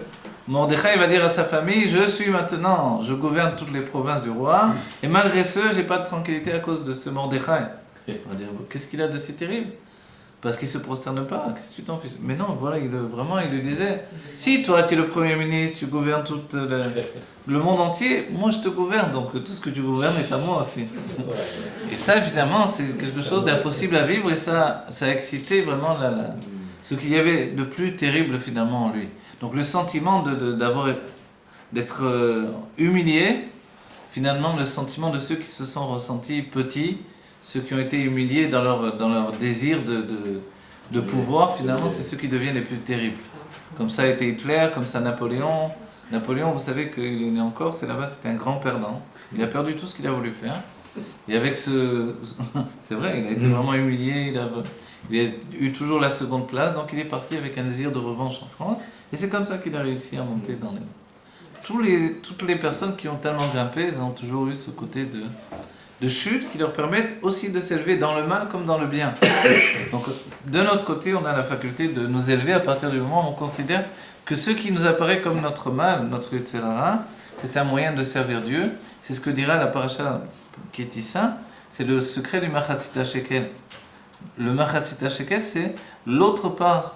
Mordechai va dire à sa famille « je gouverne toutes les provinces du roi, et malgré ce, je n'ai pas de tranquillité à cause de ce Mordechai ». On va dire « Qu'est-ce qu'il a de si terrible ? Parce qu'il ne se prosterne pas, qu'est-ce que tu t'en fiches ?» Mais non, voilà, il lui disait « Si toi, tu es le Premier ministre, tu gouvernes tout le monde entier, moi je te gouverne, donc tout ce que tu gouvernes est à moi aussi. » Et ça, évidemment, c'est quelque chose d'impossible à vivre, et ça a excité vraiment ce qu'il y avait de plus terrible finalement en lui. Donc le sentiment d'être humilié, finalement le sentiment de ceux qui se sont ressentis petits, ceux qui ont été humiliés dans leur désir de pouvoir, finalement, c'est ceux qui deviennent les plus terribles. Comme ça a été Hitler, comme ça Napoléon. Napoléon, vous savez qu'il est né en Corse, et là-bas, c'était un grand perdant. Il a perdu tout ce qu'il a voulu faire. Et avec c'est vrai, il a été vraiment humilié, il a eu toujours la seconde place, donc il est parti avec un désir de revanche en France. Et c'est comme ça qu'il a réussi à monter dans toutes les personnes qui ont tellement grimpé, elles ont toujours eu ce côté de chute qui leur permettent aussi de s'élever dans le mal comme dans le bien. Donc de notre côté, on a la faculté de nous élever à partir du moment où on considère que ce qui nous apparaît comme notre mal, notre Yetzirah, c'est un moyen de servir Dieu. C'est ce que dira la paracha Kitissa, c'est le secret du Machatzit HaShekel. Le Machatzit HaShekel, c'est l'autre part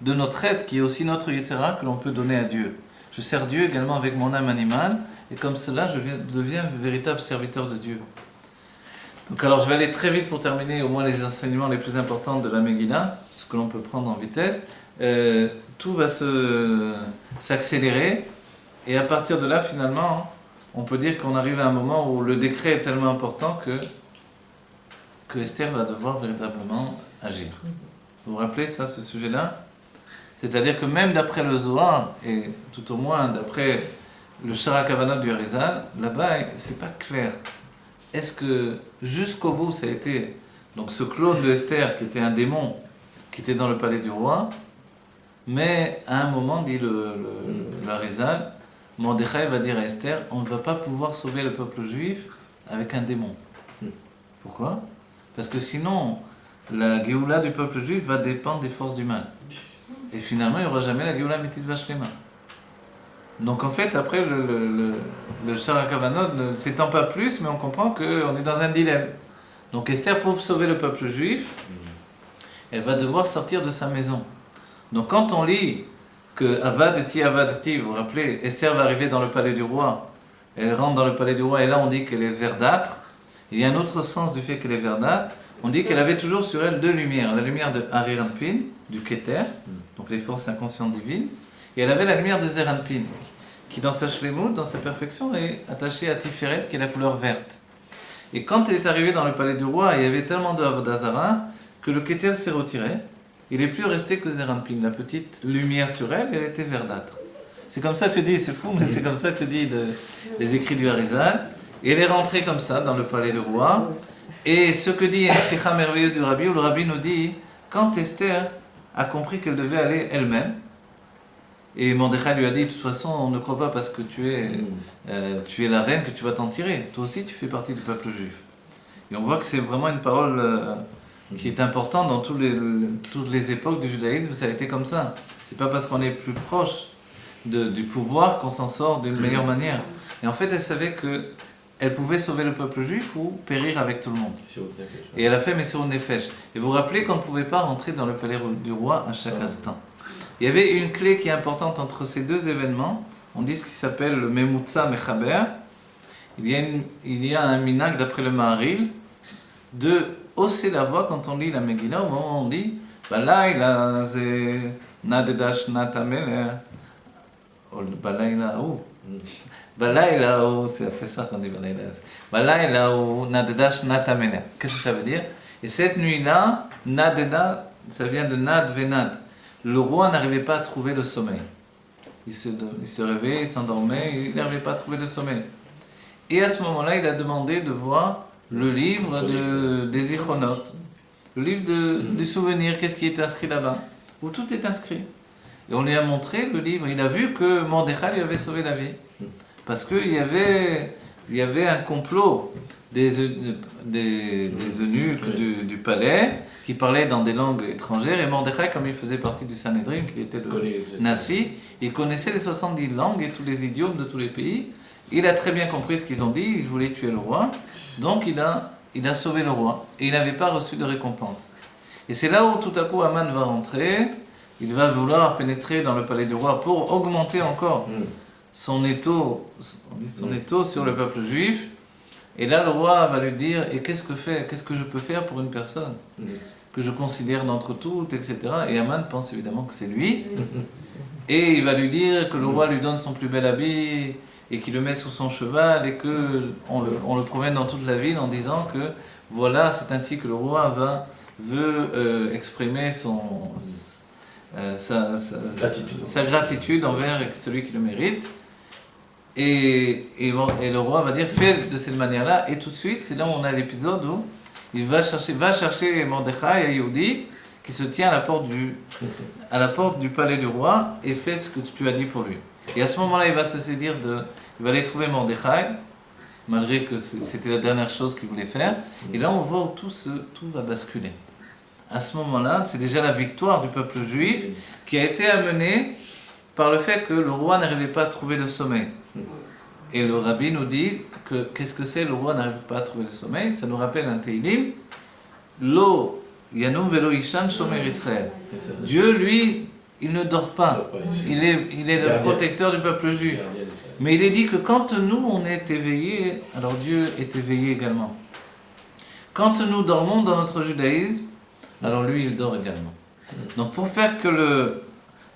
de notre être qui est aussi notre Yetzirah que l'on peut donner à Dieu. Je sers Dieu également avec mon âme animale, et comme cela, je deviens un véritable serviteur de Dieu. Donc alors je vais aller très vite pour terminer au moins les enseignements les plus importants de la Megillah, ce que l'on peut prendre en vitesse. Tout va s'accélérer, et à partir de là, finalement, on peut dire qu'on arrive à un moment où le décret est tellement important que Esther va devoir véritablement agir. Vous vous rappelez ça, ce sujet-là ? C'est-à-dire que même d'après le Zohar, et tout au moins d'après le Shara Kavanot du Harizal, là-bas, c'est pas clair. Est-ce que jusqu'au bout, ça a été donc ce clone de Esther qui était un démon, qui était dans le palais du roi, mais à un moment, dit le Harizal, Mordechai va dire à Esther, on ne va pas pouvoir sauver le peuple juif avec un démon. Pourquoi ? Parce que sinon, la Géoula du peuple juif va dépendre des forces du mal. Et finalement, il n'y aura jamais la Géoula Mitzvah Shlema. Donc en fait, après, le Shara Kavanot ne s'étend pas plus, mais on comprend qu'on est dans un dilemme. Donc Esther, pour sauver le peuple juif, elle va devoir sortir de sa maison. Donc quand on lit que Avadti, Avadti, vous vous rappelez, Esther va arriver dans le palais du roi, elle rentre dans le palais du roi, et là on dit qu'elle est verdâtre. Il y a un autre sens du fait qu'elle est verdâtre. On dit qu'elle avait toujours sur elle deux lumières. La lumière de Hariranpin, du Keter, donc les forces inconscientes divines, et elle avait la lumière de Zeranpin, qui dans sa shlemut, dans sa perfection, est attachée à Tiferet, qui est la couleur verte. Et quand elle est arrivée dans le palais du roi, il y avait tellement de Avodah Zarah que le Keter s'est retiré. Il n'est plus resté que Zeranpin. La petite lumière sur elle, elle était verdâtre. C'est comme ça que dit, c'est fou, mais c'est comme ça que dit les écrits du Harizal. Et elle est rentrée comme ça dans le palais du roi. Et ce que dit une sikha merveilleuse du Rabbi, où le Rabbi nous dit, quand Esther a compris qu'elle devait aller elle-même, et Mordechai lui a dit, de toute façon, on ne croit pas parce que tu es la reine que tu vas t'en tirer. Toi aussi, tu fais partie du peuple juif. Et on voit que c'est vraiment une parole qui est importante dans toutes les époques du judaïsme, ça a été comme ça. C'est pas parce qu'on est plus proche du pouvoir qu'on s'en sort d'une meilleure manière. Et en fait, elle savait qu'elle pouvait sauver le peuple juif ou périr avec tout le monde. Et elle a fait Messirut Nefesh. Et vous vous rappelez qu'on ne pouvait pas rentrer dans le palais du roi à chaque instant. Il y avait une clé qui est importante entre ces deux événements. On dit ce qui s'appelle le Memutza Mechaber. Il y a un minag d'après le Maharil de hausser la voix quand on lit la Megillah, au moment où on dit Balayla ze nadeda shnat hamelech. Balayla ou Balayla ou, c'est après ça qu'on dit Balayla. Balayla ou nadeda shnat hamelech. Qu'est-ce que ça veut dire? Et cette nuit-là, nadeda, ça vient de nad venad. Le roi n'arrivait pas à trouver le sommeil. Il se réveillait, il s'endormait, il n'arrivait pas à trouver le sommeil. Et à ce moment-là, il a demandé de voir le livre des Zichronot, le livre du souvenir, qu'est-ce qui est inscrit là-bas, où tout est inscrit. Et on lui a montré le livre, il a vu que Mordechai lui avait sauvé la vie. Parce qu'il y avait un complot des eunuques du palais qui parlaient dans des langues étrangères, et Mordechai, comme il faisait partie du Sanhedrin, qui était le Nassi, il connaissait les 70 langues et tous les idiomes de tous les pays. Il a très bien compris ce qu'ils ont dit, il voulait tuer le roi, donc il a sauvé le roi, et il n'avait pas reçu de récompense. Et c'est là où tout à coup Aman va rentrer, il va vouloir pénétrer dans le palais du roi pour augmenter encore son étau sur le peuple juif. Et là, le roi va lui dire, et qu'est-ce que je peux faire pour une personne que je considère d'entre toutes, etc. Et Aman pense évidemment que c'est lui. Et il va lui dire que le roi lui donne son plus bel habit, et qu'il le mette sous son cheval, et qu'on le promène dans toute la ville en disant que, voilà, c'est ainsi que le roi veut exprimer sa gratitude envers celui qui le mérite. Et le roi va dire, fais de cette manière-là, et tout de suite, c'est là où on a l'épisode où il va chercher Mordechai à Yehudi, qui se tient à la porte du palais du roi, et fait ce que tu as dit pour lui. Et à ce moment-là, il va se saisir il va aller trouver Mordechai, malgré que c'était la dernière chose qu'il voulait faire, et là on voit où tout va basculer. À ce moment-là, c'est déjà la victoire du peuple juif, qui a été amenée par le fait que le roi n'arrivait pas à trouver le sommeil. Et le rabbi nous dit qu'est-ce que c'est, le roi n'arrive pas à trouver le sommeil? Ça nous rappelle un Teilim, Lo yanum velo ishan shomer Israël. Dieu, lui, il ne dort pas. Il est le protecteur du peuple juif. Mais il est dit que quand nous, on est éveillés, alors Dieu est éveillé également. Quand nous dormons dans notre judaïsme, alors lui, il dort également. Donc pour faire que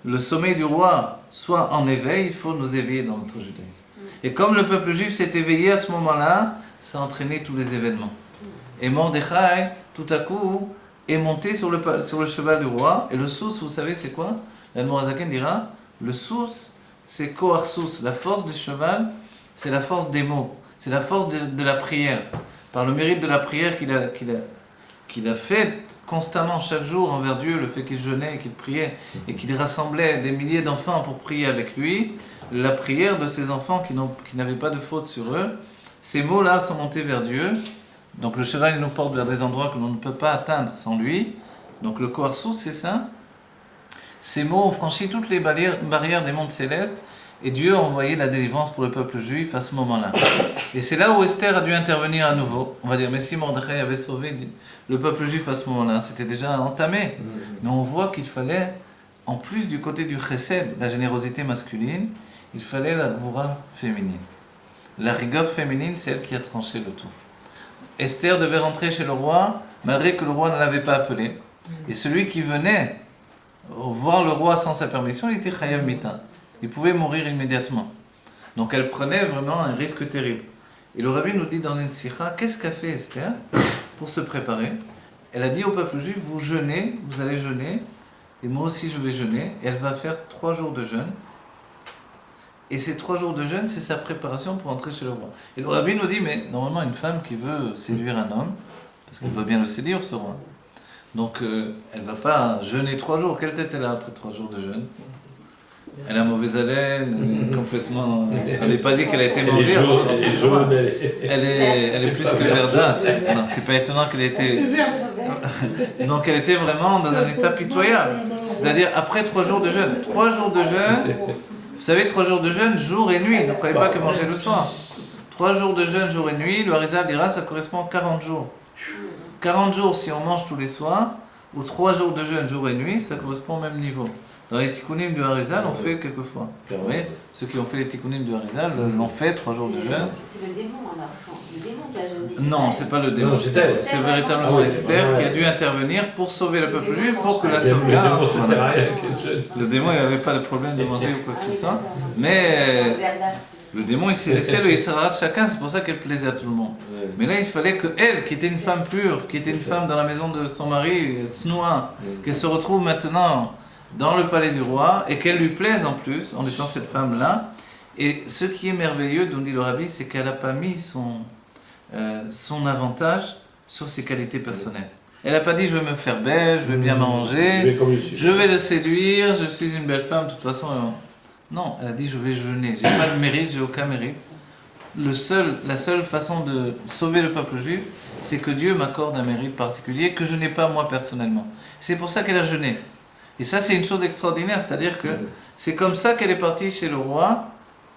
le sommeil du roi soit en éveil, il faut nous éveiller dans notre judaïsme. Et comme le peuple juif s'est éveillé à ce moment-là, ça a entraîné tous les événements. Et Mordechai, tout à coup, est monté sur le cheval du roi. Et le sous, vous savez, c'est quoi? l'Admorazaken dira, le sous, c'est koarsous, la force du cheval, c'est la force des mots, c'est la force de la prière. Par le mérite de la prière qu'il a fait constamment chaque jour envers Dieu, le fait qu'il jeûnait et qu'il priait et qu'il rassemblait des milliers d'enfants pour prier avec lui, la prière de ces enfants qui n'avaient pas de faute sur eux, ces mots-là sont montés vers Dieu. Donc le cheval il nous porte vers des endroits que l'on ne peut pas atteindre sans lui. Donc le koarsous, c'est ça. Ces mots ont franchi toutes les barrières des mondes célestes et Dieu a envoyé la délivrance pour le peuple juif à ce moment-là. Et c'est là où Esther a dû intervenir à nouveau. On va dire, mais si Mordechai avait sauvé le peuple juif à ce moment-là, c'était déjà entamé. Mais on voit qu'il fallait, en plus du côté du chesed, la générosité masculine, il fallait la gvoura féminine. La rigueur féminine, c'est elle qui a tranché le tout. Esther devait rentrer chez le roi, malgré que le roi ne l'avait pas appelé. Et celui qui venait voir le roi sans sa permission, il était chayav mita. Il pouvait mourir immédiatement. Donc elle prenait vraiment un risque terrible. Et le rabbi nous dit dans une sikha, qu'est-ce qu'a fait Esther pour se préparer? Elle a dit au peuple juif, vous jeûnez, vous allez jeûner, et moi aussi je vais jeûner. Et elle va faire 3 jours de jeûne. Et ces 3 jours de jeûne, c'est sa préparation pour entrer chez le roi. Et le rabbi nous dit, mais normalement une femme qui veut séduire un homme, parce qu'elle veut bien le séduire ce roi, donc elle ne va pas jeûner 3 jours. Quelle tête elle a après 3 jours de jeûne? Elle a mauvaise haleine, elle est complètement... Elle n'est pas dit qu'elle a été mangée. Elle est plus que verdâtre. Non, c'est pas étonnant qu'elle ait été... Donc elle était vraiment dans un état pitoyable. C'est-à-dire après 3 jours de jeûne. 3 jours de jeûne, vous savez, 3 jours de jeûne, jour et nuit. Ne croyez pas que manger le soir. 3 jours de jeûne, jour et nuit, le Harizal dira ça correspond à 40 jours. 40 jours si on mange tous les soirs, ou 3 jours de jeûne, jour et nuit, ça correspond au même niveau. Dans les tikkunim du Harizal, on fait quelquefois. Vous voyez, ceux qui ont fait les tikkunim du Harizal l'ont fait 3 jours de jeûne. C'est le démon, alors. Le démon qui a jeûné. Non, c'est pas le démon. C'est véritablement Esther qui a dû intervenir pour sauver le peuple juif, pour que la sauvegarde. Le démon, il n'avait pas de problème de manger ou quoi que ce soit. Mais le démon, il saisissait le Yitzhara de chacun, c'est pour ça qu'elle plaisait à tout le monde. Mais là, il fallait qu'elle, qui était une femme pure, qui était une femme dans la maison de son mari, Snoua, qu'elle se retrouve maintenant dans le palais du roi et qu'elle lui plaise en plus, en étant cette femme-là. Et ce qui est merveilleux, nous dit le rabbi, c'est qu'elle n'a pas mis son avantage sur ses qualités personnelles. Elle n'a pas dit je vais me faire belle, je vais bien m'arranger, je vais le séduire, je suis une belle femme, de toute façon. Non, elle a dit je vais jeûner, j'ai pas de mérite, j'ai aucun mérite. La seule façon de sauver le peuple juif, c'est que Dieu m'accorde un mérite particulier que je n'ai pas moi personnellement. C'est pour ça qu'elle a jeûné. Et ça, c'est une chose extraordinaire, c'est-à-dire que c'est comme ça qu'elle est partie chez le roi,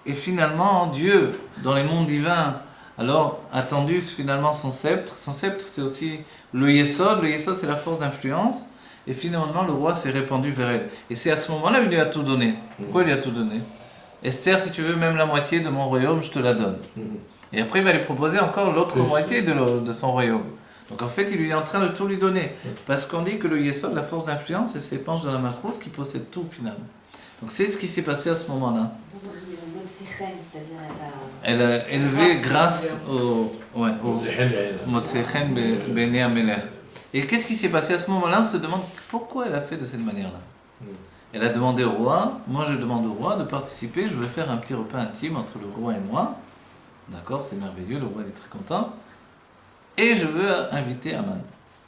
et finalement, Dieu, dans les mondes divins, alors a tendu finalement son sceptre. Son sceptre, c'est aussi le Yesod. Le Yesod, c'est la force d'influence. Et finalement, le roi s'est répandu vers elle. Et c'est à ce moment-là qu'il lui a tout donné. Pourquoi il lui a tout donné? Esther, si tu veux même la moitié de mon royaume, je te la donne. Et après, il va lui proposer encore l'autre moitié de son royaume. Donc en fait, il lui est en train de tout lui donner. Parce qu'on dit que le Yesod, la force d'influence, c'est ses penches dans la malchoute qui possède tout finalement. Donc c'est ce qui s'est passé à ce moment-là. Elle a élevé grâce au Motsechen Bene Amelech. Et qu'est-ce qui s'est passé à ce moment-là? On se demande pourquoi elle a fait de cette manière-là. Elle a demandé au roi, moi je demande au roi de participer, je veux faire un petit repas intime entre le roi et moi. D'accord, c'est merveilleux, le roi est très content. Et je veux inviter Aman.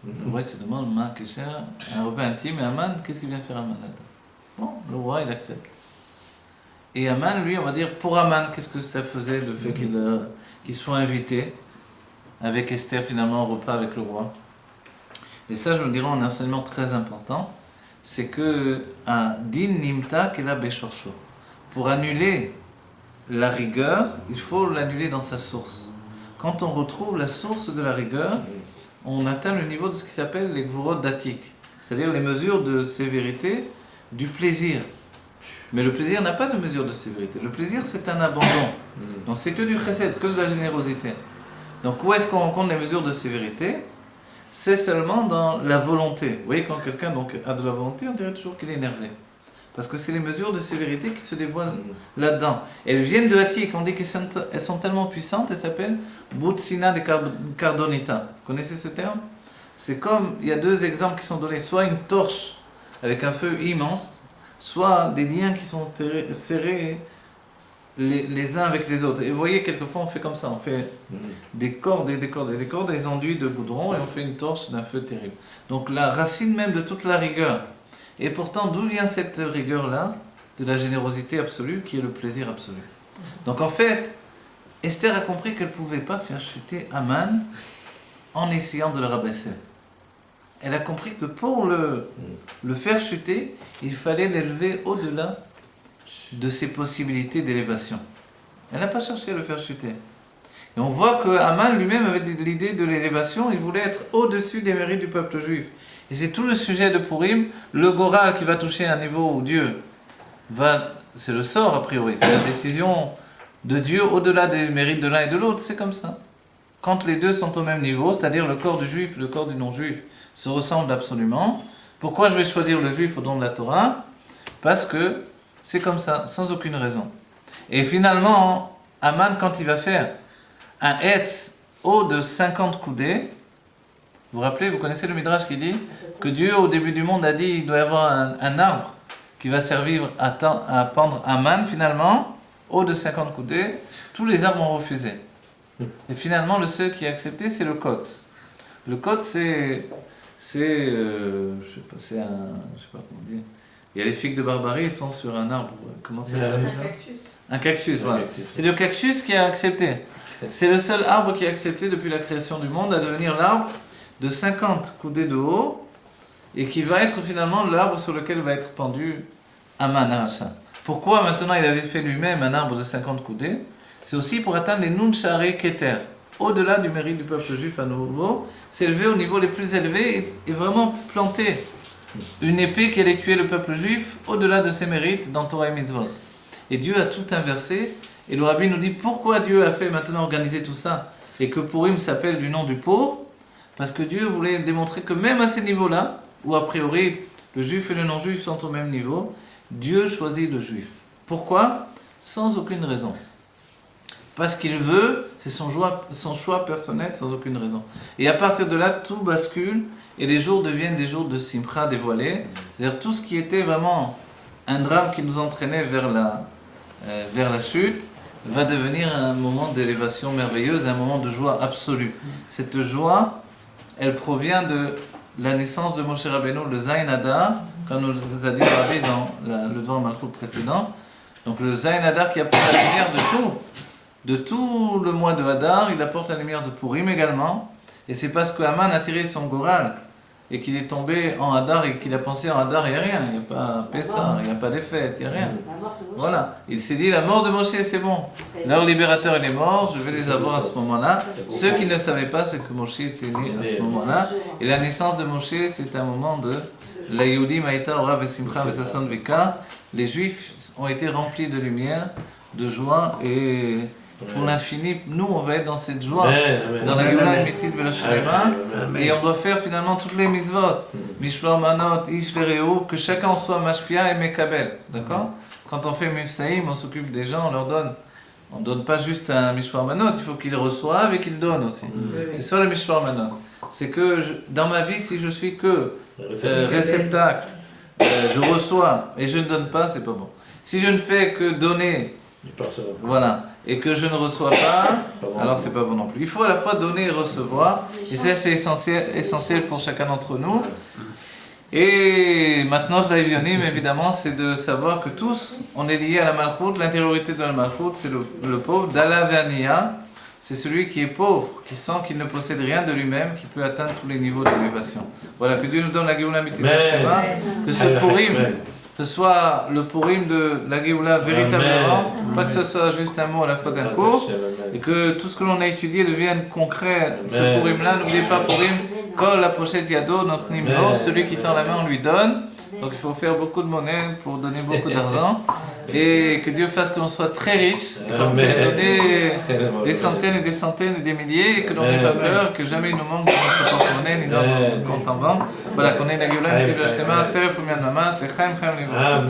Le roi se demande, un repas intime, et Aman, qu'est-ce qu'il vient faire Aman là-dedans? Bon, le roi il accepte. Et Aman, lui, on va dire, pour Aman, qu'est-ce que ça faisait le fait qu'il soit invité avec Esther finalement au repas avec le roi? Et ça, je le dirais, un enseignement très important, c'est que un din nimta kela beshorcho. Pour annuler la rigueur, il faut l'annuler dans sa source. Quand on retrouve la source de la rigueur, on atteint le niveau de ce qui s'appelle les gvurot datik, c'est-à-dire les mesures de sévérité du plaisir. Mais le plaisir n'a pas de mesure de sévérité. Le plaisir, c'est un abandon. Donc c'est que du chesed, que de la générosité. Donc où est-ce qu'on rencontre les mesures de sévérité? C'est seulement dans la volonté. Vous voyez, quand quelqu'un donc, a de la volonté, on dirait toujours qu'il est énervé. Parce que c'est les mesures de sévérité qui se dévoilent là-dedans. Elles viennent de Hatik, on dit qu'elles sont tellement puissantes, elles s'appellent Butsina de Cardonita. Vous connaissez ce terme? C'est comme, il y a 2 exemples qui sont donnés, soit une torche avec un feu immense, soit des liens qui sont serrés les uns avec les autres. Et vous voyez, quelquefois on fait comme ça, on fait des cordes et des cordes et des cordes, des enduits de goudron, et on fait une torche d'un feu terrible. Donc la racine même de toute la rigueur. Et pourtant, d'où vient cette rigueur-là? De la générosité absolue, qui est le plaisir absolu. Donc en fait, Esther a compris qu'elle ne pouvait pas faire chuter Aman en essayant de le rabaisser. Elle a compris que pour le faire chuter, il fallait l'élever au-delà de ses possibilités d'élévation. Elle n'a pas cherché à le faire chuter. Et on voit que Aman lui-même avait l'idée de l'élévation, il voulait être au-dessus des mérites du peuple juif. Et c'est tout le sujet de Purim, le Goral qui va toucher un niveau où Dieu va... C'est le sort a priori, c'est la décision de Dieu au-delà des mérites de l'un et de l'autre, c'est comme ça. Quand les deux sont au même niveau, c'est-à-dire le corps du juif et le corps du non-juif se ressemblent absolument. Pourquoi je vais choisir le juif au don de la Torah? Parce que c'est comme ça, sans aucune raison. Et finalement, Aman, quand il va faire un Hetz haut de 50 coudées, vous vous rappelez, vous connaissez le Midrash qui dit que Dieu, au début du monde, a dit qu'il doit y avoir un arbre qui va servir à pendre Aman, finalement, haut de 50 coudées, tous les arbres ont refusé. Et finalement, le seul qui a accepté, c'est le Kotz. Le Kotz, je sais pas comment dire. Il y a les figues de Barbarie, ils sont sur un arbre. Comment ça s'appelle ça? Un cactus, voilà. C'est le cactus qui a accepté. C'est le seul arbre qui a accepté depuis la création du monde à devenir l'arbre de 50 coudées de haut et qui va être finalement l'arbre sur lequel va être pendu Aman Aracha. Pourquoi maintenant il avait fait lui-même un arbre de 50 coudées? C'est aussi pour atteindre les Nun Sha'arei Keter. Au-delà du mérite du peuple juif à nouveau, s'élever au niveau les plus élevés et vraiment planter une épée qui allait tuer le peuple juif au-delà de ses mérites dans Torah et Mitzvot. Et Dieu a tout inversé. Et le rabbi nous dit pourquoi Dieu a fait maintenant organiser tout ça et que Purim s'appelle du nom du pour. Parce que Dieu voulait démontrer que même à ces niveaux-là, où a priori le juif et le non-juif sont au même niveau, Dieu choisit le juif. Pourquoi? Sans aucune raison. Parce qu'il veut, c'est son choix personnel sans aucune raison. Et à partir de là, tout bascule et les jours deviennent des jours de simcha dévoilés. C'est-à-dire tout ce qui était vraiment un drame qui nous entraînait vers la chute va devenir un moment d'élévation merveilleuse, un moment de joie absolue. Cette joie, elle provient de la naissance de Moshe Rabbeinu, le Zayin Adar, comme nous a dit le Rabbi dans le Dvar Malchut précédent. Donc le Zayin Adar qui apporte la lumière de tout le mois de Hadar, il apporte la lumière de Purim également. Et c'est parce que Haman a tiré son Goral et qu'il est tombé en Hadar et qu'il a pensé en Hadar, il n'y a rien, il n'y a pas Pessah, il n'y a pas des fêtes, il n'y a rien. Voilà, il s'est dit la mort de Moshe c'est bon, leur libérateur il est mort, je vais les avoir à ce moment-là. Ceux qui ne savaient pas c'est que Moshe était né à ce moment-là. Et la naissance de Moshe c'est un moment de la Yehudim Haïta Ora Vesimcha Vesasson Veka. Les Juifs ont été remplis de lumière, de joie et pour l'infini, nous on va être dans cette joie, dans la Géoula Emetit Velashema, et on doit faire finalement toutes les mitzvot, Mishloach Manot, Ish Vereu, que chacun soit Mashpia et Mekabel, d'accord? Quand on fait Mifsaïm, on s'occupe des gens, on leur donne. On ne donne pas juste un Mishloach Manot, il faut qu'ils reçoivent et qu'ils donnent aussi. C'est ça le Mishloach Manot. C'est que dans ma vie, si je suis que réceptacle, je reçois et je ne donne pas, c'est pas bon. Si je ne fais que donner, voilà, et que je ne reçois pas, alors c'est pas bon non plus. Il faut à la fois donner et recevoir, et ça c'est essentiel pour chacun d'entre nous. Et maintenant, je l'ai mais évidemment, c'est de savoir que tous, on est liés à la Malchut. L'intériorité de la Malchut, c'est le pauvre. Dala Ve'aniya, c'est celui qui est pauvre, qui sent qu'il ne possède rien de lui-même, qui peut atteindre tous les niveaux d'élévation. Voilà, que Dieu nous donne la Géoula Mitzvah, que ce Purim, que ce soit le Purim de la Géoula véritablement, pas que ce soit juste un mot à la fois d'un cours, et que tout ce que l'on a étudié devienne concret. Ce Purim-là, n'oubliez pas Purim, quand la pochette Yado, notre Nimno, celui qui tend la main, on lui donne. Donc il faut faire beaucoup de monnaie pour donner beaucoup d'argent. Et que Dieu fasse que l'on soit très riche, et qu'on puisse donner des centaines et des centaines et des milliers, et que l'on n'ait pas peur, que jamais il nous manque dans notre porte-monnaie ni dans notre compte en banque. Voilà, qu'on ait la Géoula, Mitzvah, Shtema, Teref Umian Mamat, Lechaim, Chaim Livra.